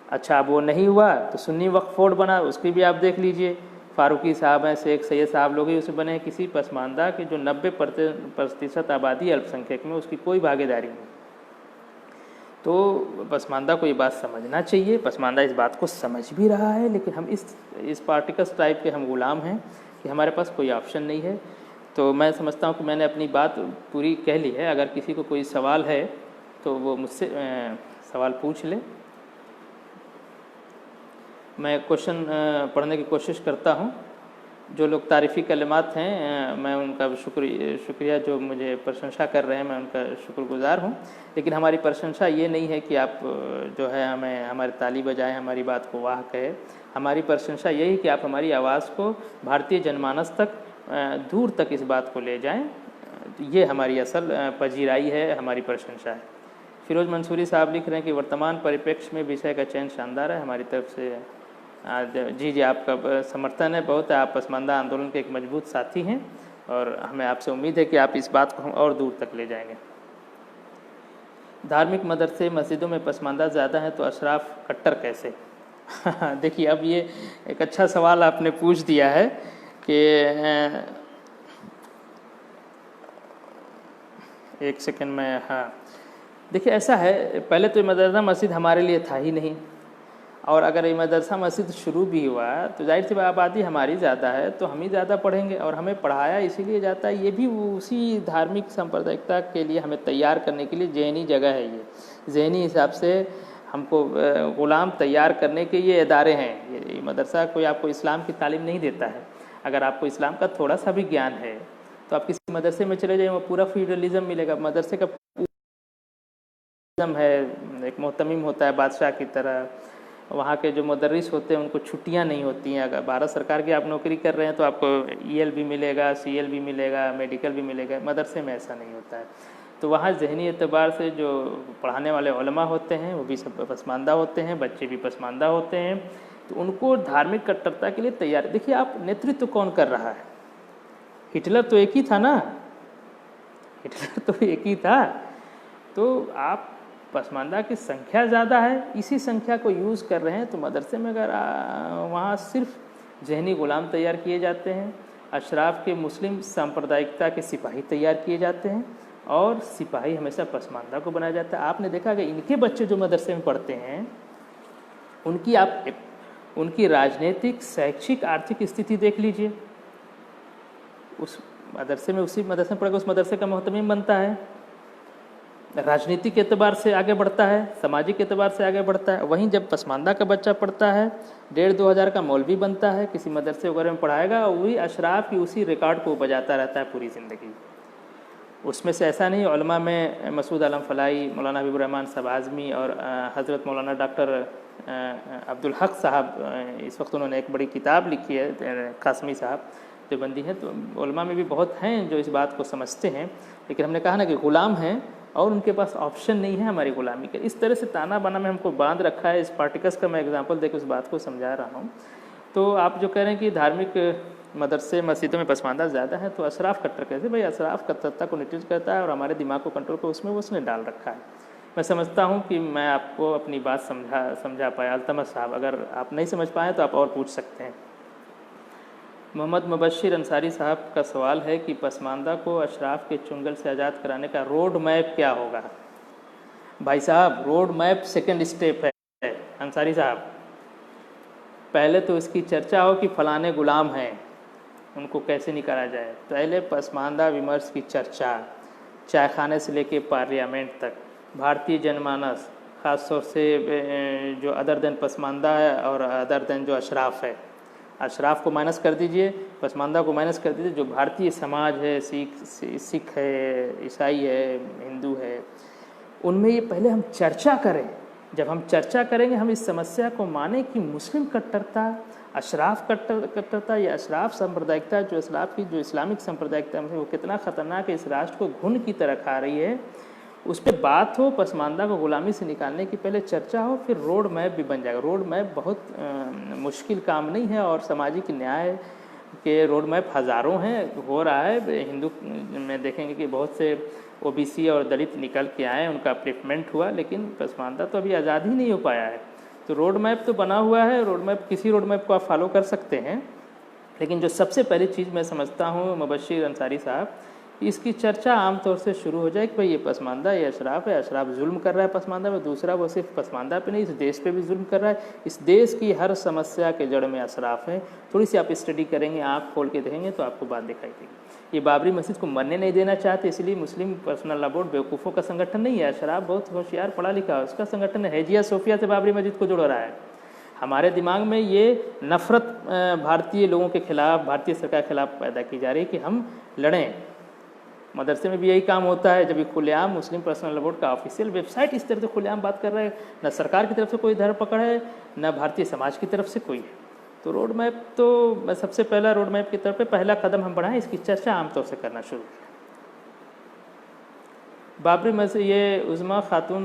अच्छा, अब वो नहीं हुआ तो सुन्नी वक्फ बोर्ड बना, उसकी भी आप देख लीजिए। फारूकी साहब हैं, शेख सैयद साहब लोग ही उसे बने हैं। किसी पसमानदा की जो 90% आबादी अल्पसंख्यक में, उसकी कोई भागीदारी नहीं। तो पसमानदा को ये बात समझना चाहिए। पसमानदा इस बात को समझ भी रहा है, लेकिन हम इस पार्टिकल्स टाइप के हम गुलाम हैं कि हमारे पास कोई ऑप्शन नहीं है। तो मैं समझता हूँ कि मैंने अपनी बात पूरी कह ली है। अगर किसी को कोई सवाल है तो वो मुझसे सवाल पूछ ले। मैं क्वेश्चन पढ़ने की कोशिश करता हूँ। जो लोग तारीफ़ी कलिमात हैं मैं उनका शुक्रिया जो मुझे प्रशंसा कर रहे हैं, मैं उनका शुक्रगुज़ार हूँ। लेकिन हमारी प्रशंसा ये नहीं है कि आप जो है हमें हमारी ताली बजाएं, हमारी बात को वाह कहे। हमारी प्रशंसा यही कि आप हमारी आवाज़ को भारतीय जनमानस तक दूर तक इस बात को ले जाएं। ये हमारी असल पजीराई है, हमारी प्रशंसा है। फिरोज़ मंसूरी साहब लिख रहे हैं कि वर्तमान परिप्रेक्ष्य में विषय का चयन शानदार है, हमारी तरफ से जी आपका समर्थन है बहुत है। आप पसमानदा आंदोलन के एक मजबूत साथी हैं और हमें आपसे उम्मीद है कि आप इस बात को हम और दूर तक ले जाएंगे। धार्मिक मदरसे मस्जिदों में पसमानदा ज़्यादा है तो अशराफ कट्टर कैसे? देखिए, अब ये एक अच्छा सवाल आपने पूछ दिया है कि एक सेकंड में, हाँ देखिए ऐसा है, पहले तो ये मदरसा मस्जिद हमारे लिए था ही नहीं, और अगर ये मदरसा मस्जिद शुरू भी हुआ तो जाहिर सी आबादी हमारी ज़्यादा है तो हम ही ज़्यादा पढ़ेंगे, और हमें पढ़ाया इसीलिए जाता है, ये भी उसी धार्मिक सांप्रदायिकता के लिए हमें तैयार करने के लिए ज़हनी जगह है। ये ज़हनी हिसाब से हमको ग़ुलाम तैयार करने के ये इदारे हैं। ये मदरसा कोई आपको इस्लाम की तालीम नहीं देता है। अगर आपको इस्लाम का थोड़ा सा भी ज्ञान है तो आप किसी मदरसे में चले जाइए, वो पूरा फ्यूडलिज्म मिलेगा। मदरसे का है, एक मोहतमिम होता है बादशाह की तरह, वहाँ के जो मुदर्रिस होते हैं उनको छुट्टियाँ नहीं होती हैं। अगर भारत सरकार की आप नौकरी कर रहे हैं तो आपको EL भी मिलेगा, CL भी मिलेगा, मेडिकल भी मिलेगा। मदरसे में ऐसा नहीं होता है। तो वहाँ ज़हनी एतबार से जो पढ़ाने वाले उलमा होते हैं वो भी सब पसमानदा होते हैं, बच्चे भी पसमानदा होते हैं, तो उनको धार्मिक कट्टरता के लिए तैयार। देखिए आप नेतृत्व कौन कर रहा है? हिटलर तो एक ही था ना, हिटलर तो एक ही था। तो आप पसमानदा की संख्या ज़्यादा है, इसी संख्या को यूज़ कर रहे हैं। तो मदरसे में अगर वहाँ सिर्फ ज़हनी ग़ुलाम तैयार किए जाते हैं, अशराफ के मुस्लिम सांप्रदायिकता के सिपाही तैयार किए जाते हैं, और सिपाही हमेशा पसमानदा को बनाया जाता है। आपने देखा कि इनके बच्चे जो मदरसे में पढ़ते हैं उनकी राजनीतिक, शैक्षिक, आर्थिक स्थिति देख लीजिए। उस मदरसे में, उसी मदरसे में पढ़कर उस मदरसे का मोहतमिम बनता है, राजनीतिक एतबार से आगे बढ़ता है, सामाजिक एतबार से आगे बढ़ता है। वहीं जब पसमानदा का बच्चा पढ़ता है 1,500-2 हज़ार का मौलवी बनता है, किसी मदरसे वगैरह में पढ़ाएगा, वही अशराफ की उसी रिकॉर्ड को बजाता रहता है पूरी ज़िंदगी। उसमें से ऐसा नहीं, उलमा में मसूद आलम फलाई, मौलाना हबीबुर रहमान साहब आज़मी और हज़रत मौलाना डॉक्टर अब्दुल हक साहब, इस वक्त उन्होंने एक बड़ी किताब लिखी है, कासमी साहब देवबंदी हैं। तो उलमा में भी बहुत हैं जो इस बात को समझते हैं, लेकिन हमने कहा ना कि ग़ुलाम हैं और उनके पास ऑप्शन नहीं है हमारी ग़ुलामी के। इस तरह से ताना बाना में हमको बांध रखा है। इस पार्टिकल्स का मैं एग्जांपल देकर उस बात को समझा रहा हूँ। तो आप जो कह रहे हैं कि धार्मिक मदरसे मस्जिदों में पसमानदा ज़्यादा है तो अशराफ कट्टर कैसे? भाई अशराफ कट्टरता को निश्चित करता है और हमारे दिमाग को कंट्रोल को उसने डाल रखा है। मैं समझता हूँ कि मैं आपको अपनी बात समझा पाया। अल्तमस साहब, अगर आप नहीं समझ पाए तो आप और पूछ सकते हैं। मोहम्मद मुबश्शिर अंसारी साहब का सवाल है कि पसमानदा को अशराफ के चुंगल से आज़ाद कराने का रोड मैप क्या होगा? भाई साहब, रोड मैप सेकंड स्टेप है अंसारी साहब। पहले तो इसकी चर्चा हो कि फलाने ग़ुलाम हैं, उनको कैसे निकाला जाए। पहले पसमानदा विमर्श की चर्चा, चाय खाने से लेके पार्लियामेंट तक, भारतीय जनमानस, ख़ास तौर से जो अदर देन पसमानदा है और अदर देन जो अशराफ है। अशराफ को माइनस कर दीजिए, पसमानदा को माइनस कर दीजिए। जो भारतीय समाज है, सिख है, ईसाई है, हिंदू है, उनमें ये पहले हम चर्चा करें। जब हम चर्चा करेंगे, हम इस समस्या को माने कि मुस्लिम कट्टरता, अशराफ कट्टरता या अशराफ सांप्रदायिकता, जो अशराफ की जो इस्लामिक सांप्रदायिकता है वो कितना ख़तरनाक है, इस राष्ट्र को घुन की तरह खा रही है। उस पर बात हो, पसमानदा को ग़ुलामी से निकालने की पहले चर्चा हो, फिर रोड मैप भी बन जाएगा। रोड मैप बहुत मुश्किल काम नहीं है, और सामाजिक न्याय के रोड मैप हज़ारों हैं, हो रहा है। हिंदू में देखेंगे कि बहुत से OBC और दलित निकल के आए, उनका अपलिफ्टमेंट हुआ, लेकिन पसमानदा तो अभी आज़ाद ही नहीं हो पाया है। तो रोड मैप तो बना हुआ है, रोड मैप, किसी रोड मैप को आप फॉलो कर सकते हैं। लेकिन जो सबसे पहली चीज़ मैं समझता हूँ मुबश्शिर अंसारी साहब, इसकी चर्चा आमतौर से शुरू हो जाए कि भाई ये पसमानदा, ये अशराफ है, अशराफ जुल्म कर रहा है पसमानदा में। दूसरा, वो सिर्फ पसमानदा पे नहीं, इस देश पे भी जुल्म कर रहा है। इस देश की हर समस्या के जड़ में अशराफ है। थोड़ी सी आप स्टडी करेंगे, आँख खोल के देखेंगे तो आपको बात दिखाई देगी। ये बाबरी मस्जिद को मरने नहीं देना चाहते, इसलिए मुस्लिम पर्सनल लॉ बोर्ड बेवकूफ़ों का संगठन नहीं है। अशराफ बहुत होशियार, पढ़ा लिखा है, उसका संगठन है। हजिया सोफिया से बाबरी मस्जिद को जोड़ रहा है। हमारे दिमाग में ये नफ़रत भारतीय लोगों के ख़िलाफ़, भारतीय सरकार के खिलाफ़ पैदा की जा रही है कि हम लड़ें। मदरसे में भी यही काम होता है, जब ये खुलेआम मुस्लिम पर्सनल लॉ बोर्ड का ऑफिशियल वेबसाइट इस तरह से खुलेआम बात कर रहा है, न सरकार की तरफ से कोई धरपकड़ है, न भारतीय समाज की तरफ से कोई है। तो रोड मैप तो मैं सबसे पहला रोड मैप की तरफ पे पहला कदम हम बढ़ाएं, इसकी चर्चा आमतौर से करना शुरू किया। बाबरी मस्जिद, ये उज़्मा खातून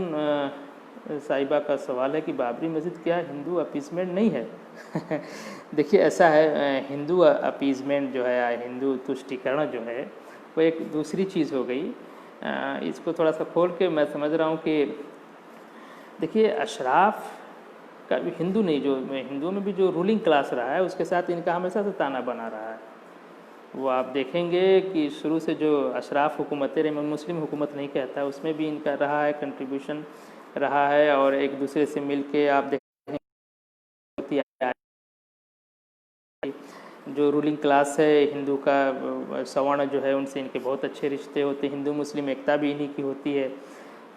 साहिबा का सवाल है कि बाबरी मस्जिद क्या हिंदू अपीसमेंट नहीं है? देखिए ऐसा है, हिंदू अपीसमेंट जो है, हिंदू तुष्टिकरण जो है, वो एक दूसरी चीज़ हो गई। इसको थोड़ा सा खोल के मैं समझ रहा हूँ कि देखिए अशराफ का भी हिंदू नहीं, जो हिंदुओं में भी जो रूलिंग क्लास रहा है उसके साथ इनका हमेशा से ताना बना रहा है। वो आप देखेंगे कि शुरू से जो अशराफ हुकूमतें रही, मैं मुस्लिम हुकूमत नहीं कहता, उसमें भी इनका रहा है कंट्रीब्यूशन रहा है, और एक दूसरे से मिल के आप देखेंगे जो रूलिंग क्लास है हिंदू का, सवर्ण जो है, उनसे इनके बहुत अच्छे रिश्ते होते हैं, हिंदू मुस्लिम एकता भी इन्हीं की होती है।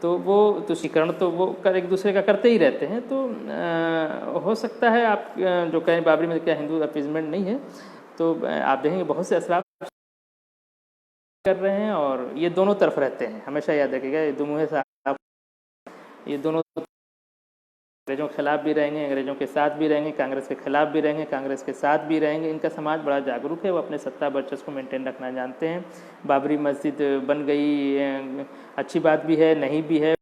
तो वो तुष्टीकरण तो वो एक दूसरे का करते ही रहते हैं। तो हो सकता है आप जो कहें बाबरी में क्या हिंदू अपीसमेंट नहीं है, तो आप देखेंगे बहुत से असराफ कर रहे हैं, और ये दोनों तरफ रहते हैं, हमेशा याद रखिएगा, ये दुमुहे साहब, ये दोनों अंग्रेजों के खिलाफ भी रहेंगे, अंग्रेजों के साथ भी रहेंगे, कांग्रेस के खिलाफ भी रहेंगे, कांग्रेस के साथ भी रहेंगे। इनका समाज बड़ा जागरूक है, वो अपने सत्ता वर्चस्व को मेंटेन रखना जानते हैं। बाबरी मस्जिद बन गई, अच्छी बात भी है, नहीं भी है,